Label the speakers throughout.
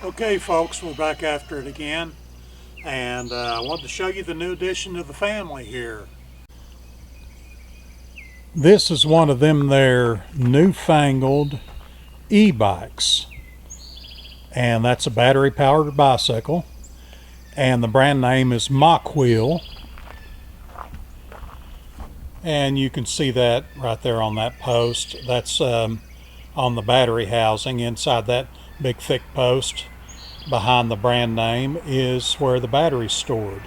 Speaker 1: Okay folks, we're back after it again, and I wanted to show you the new addition to the family here. This is one of them there newfangled e-bikes, and that's a battery powered bicycle, and the brand name is Mach-Wheel, and you can see that right there on that post. That's on the battery housing. Inside that big thick post behind the brand name is where the battery's stored.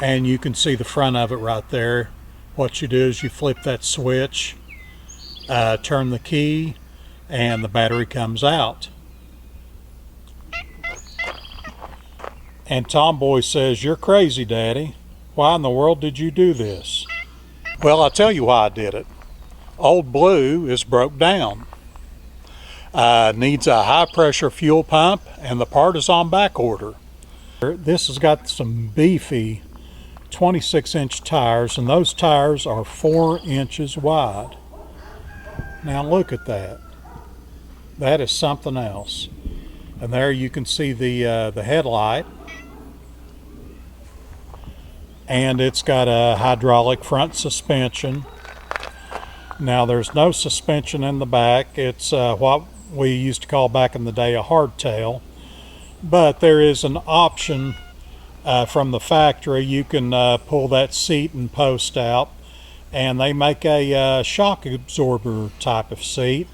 Speaker 1: And you can see the front of it right there. What you do is you flip that switch, turn the key, and the battery comes out. And Tomboy says, "You're crazy, Daddy. Why in the world did you do this?" Well, I'll tell you why I did it. Old Blue is broke down. Needs a high pressure fuel pump, and the part is on back order. This has got some beefy 26-inch tires, and those tires are 4 inches wide. Now look at that. That is something else. And there you can see the headlight. And it's got a hydraulic front suspension. Now there's no suspension in the back. It's what we used to call back in the day a hardtail. But there is an option from the factory. You can pull that seat and post out, and they make a shock absorber type of seat,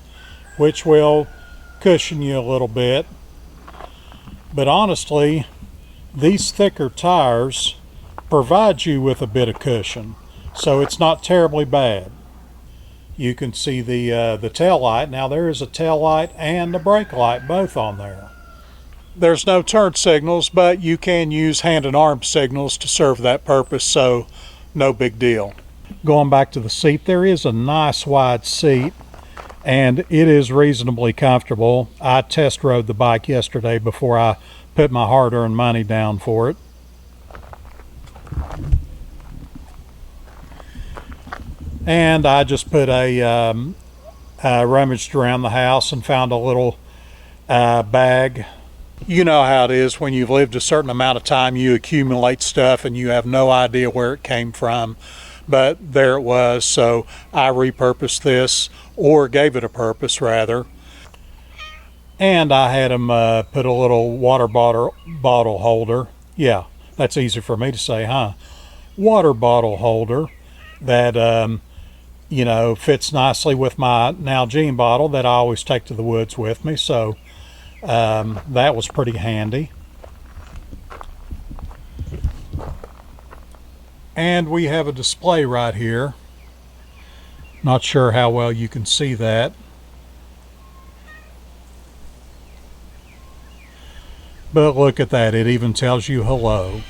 Speaker 1: which will cushion you a little bit. But honestly, these thicker tires provide you with a bit of cushion, so it's not terribly bad. You can see the tail light. Now there is a tail light and a brake light both on there. There's no turn signals, but you can use hand and arm signals to serve that purpose, so no big deal. Going back to the seat, there is a nice wide seat, and it is reasonably comfortable. I test rode the bike yesterday before I put my hard-earned money down for it. And I just put rummaged around the house and found a little bag. You know how it is when you've lived a certain amount of time, you accumulate stuff and you have no idea where it came from. But there it was, so I repurposed this, or gave it a purpose rather. And I had them put a little water bottle holder. Yeah, that's easy for me to say, huh? Water bottle holder that fits nicely with my Nalgene bottle that I always take to the woods with me, so that was pretty handy. And we have a display right here. Not sure how well you can see that. But look at that, it even tells you hello.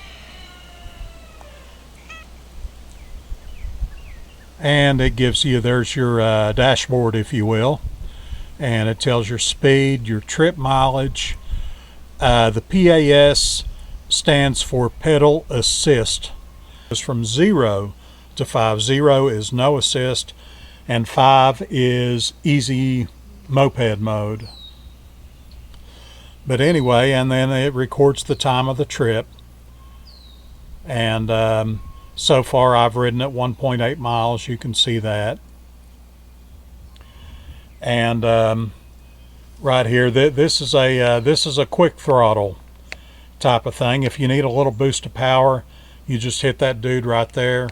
Speaker 1: And it gives you, there's your dashboard, if you will. And it tells your speed, your trip mileage. The PAS stands for pedal assist. It's from 0 to 5. 0 is no assist, and 5 is easy moped mode. But anyway, and then it records the time of the trip. And so far I've ridden at 1.8 miles, you can see that. And right here, this is a quick throttle type of thing. If you need a little boost of power, you just hit that dude right there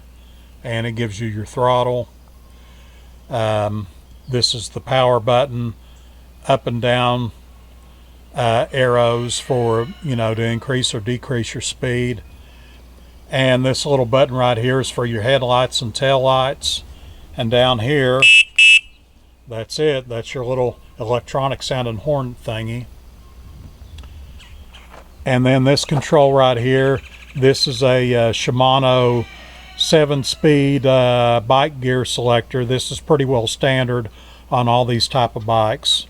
Speaker 1: and it gives you your throttle. This is the power button, up and down arrows for, to increase or decrease your speed. And this little button right here is for your headlights and tail lights. And down here, that's it. That's your little electronic sounding horn thingy. And then this control right here, this is a Shimano 7-speed bike gear selector. This is pretty well standard on all these type of bikes.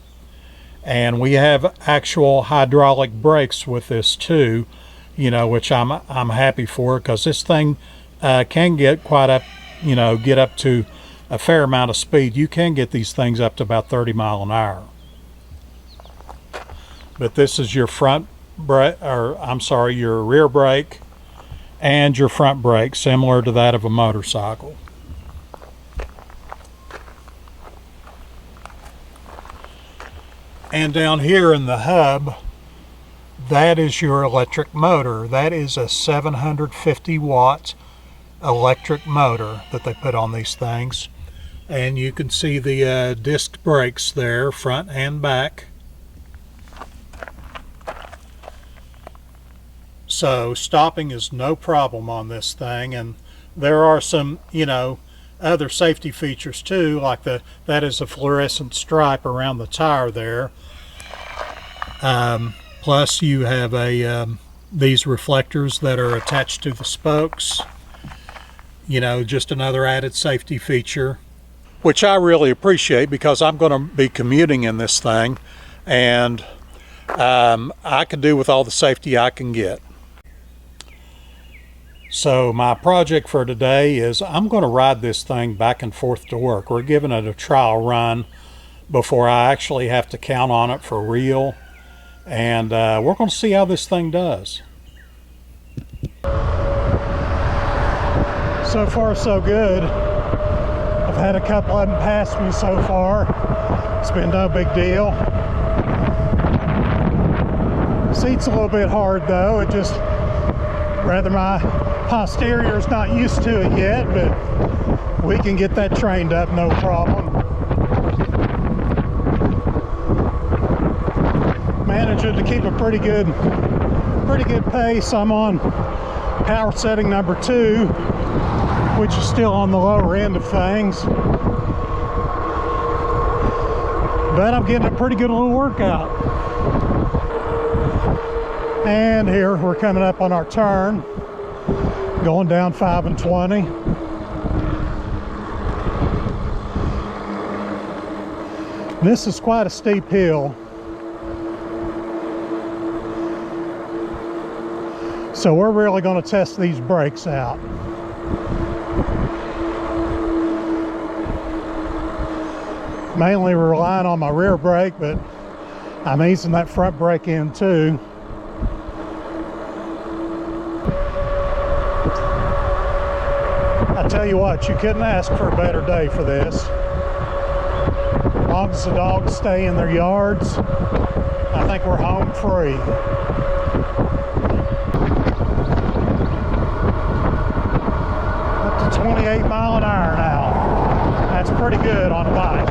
Speaker 1: And we have actual hydraulic brakes with this too, which I'm happy for, because this thing can get quite up, get up to a fair amount of speed. You can get these things up to about 30 miles an hour. but this is your front brake, or I'm sorry, your rear brake and your front brake, similar to that of a motorcycle. And down here in the hub, that is your electric motor. That is a 750 watt electric motor that they put on these things. And you can see the disc brakes there, front and back. So stopping is no problem on this thing, and there are some, other safety features too, like that is a fluorescent stripe around the tire there. Plus you have these reflectors that are attached to the spokes. Just another added safety feature, which I really appreciate because I'm going to be commuting in this thing, and I can do with all the safety I can get. So my project for today is I'm going to ride this thing back and forth to work. We're giving it a trial run before I actually have to count on it for real. And we're going to see how this thing does. So far so good. I've had a couple of them pass me so far. It's been no big deal. Seat's a little bit hard though. It just, rather my posterior's not used to it yet, but we can get that trained up, no problem. Managing to keep a pretty good pace. I'm on power setting number 2, which is still on the lower end of things, but I'm getting a pretty good little workout. And here we're coming up on our turn, going down 5 and 20. This is quite a steep hill, so we're really going to test these brakes out. Mainly relying on my rear brake, but I'm easing that front brake in too. I tell you what, you couldn't ask for a better day for this. As long as the dogs stay in their yards, I think we're home free. Up to 28 mile an hour now. That's pretty good on a bike.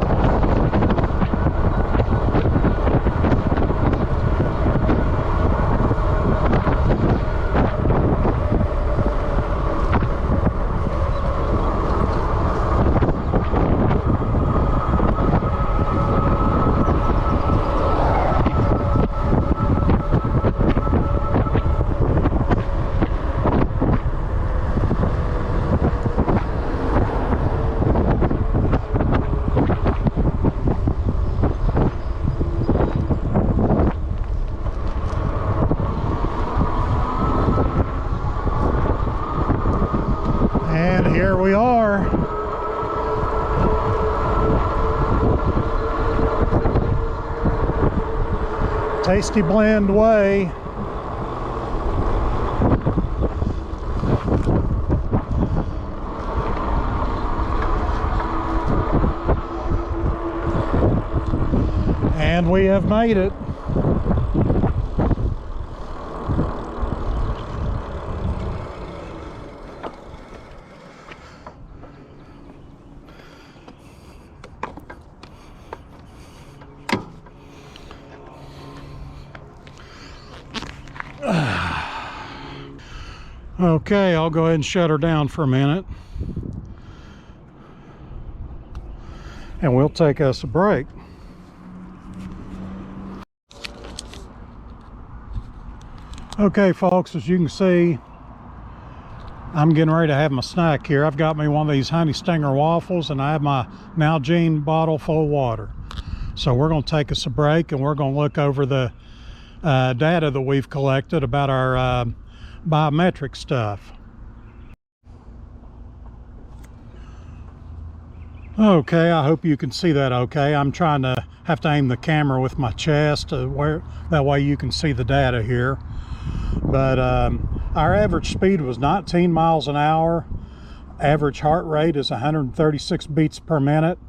Speaker 1: And here we are. Tasty Blend Way. And we have made it. Okay, I'll go ahead and shut her down for a minute. And we'll take us a break. Okay, folks, as you can see, I'm getting ready to have my snack here. I've got me one of these Honey Stinger waffles, and I have my Nalgene bottle full of water. So we're going to take us a break, and we're going to look over the data that we've collected about our biometric stuff. Okay, I hope you can see that okay. I'm trying to have to aim the camera with my chest where that way you can see the data here. But our average speed was 19 miles an hour. Average heart rate is 136 beats per minute.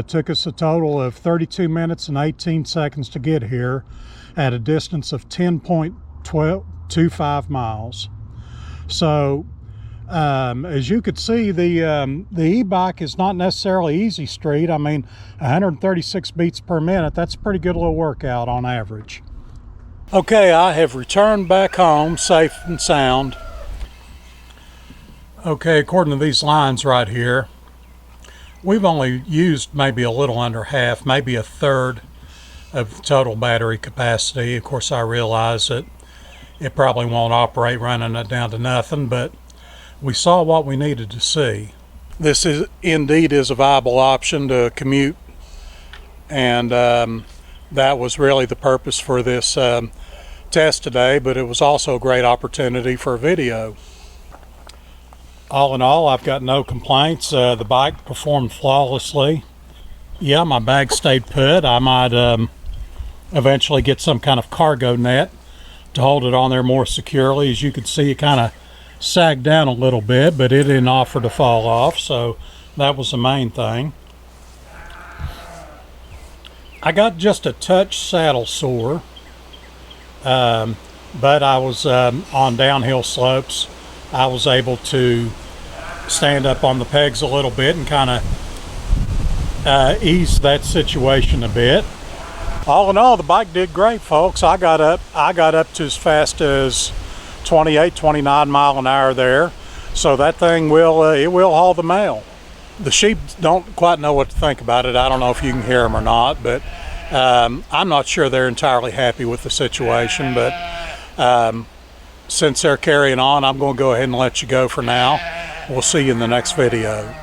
Speaker 1: Took us a total of 32 minutes and 18 seconds to get here at a distance of 10.25 miles. So as you could see, the e-bike is not necessarily easy street. I mean, 136 beats per minute, that's a pretty good little workout on average. Okay, I have returned back home safe and sound. Okay, according to these lines right here, we've only used maybe a little under half, maybe a third of the total battery capacity. Of course, I realize that it probably won't operate running it down to nothing, but we saw what we needed to see. This is indeed a viable option to commute, and that was really the purpose for this test today, but it was also a great opportunity for a video. All in all, I've got no complaints. The bike performed flawlessly. Yeah, my bag stayed put. I might eventually get some kind of cargo net to hold it on there more securely. As you can see, it kind of sagged down a little bit, but it didn't offer to fall off, so that was the main thing. I got just a touch saddle sore, but I was on downhill slopes. I was able to stand up on the pegs a little bit and kind of ease that situation a bit. All in all, the bike did great, folks. I got up to as fast as 28, 29 mile an hour there. So that thing will haul the mail. The sheep don't quite know what to think about it. I don't know if you can hear them or not, but I'm not sure they're entirely happy with the situation. But since they're carrying on, I'm going to go ahead and let you go for now. We'll see you in the next video.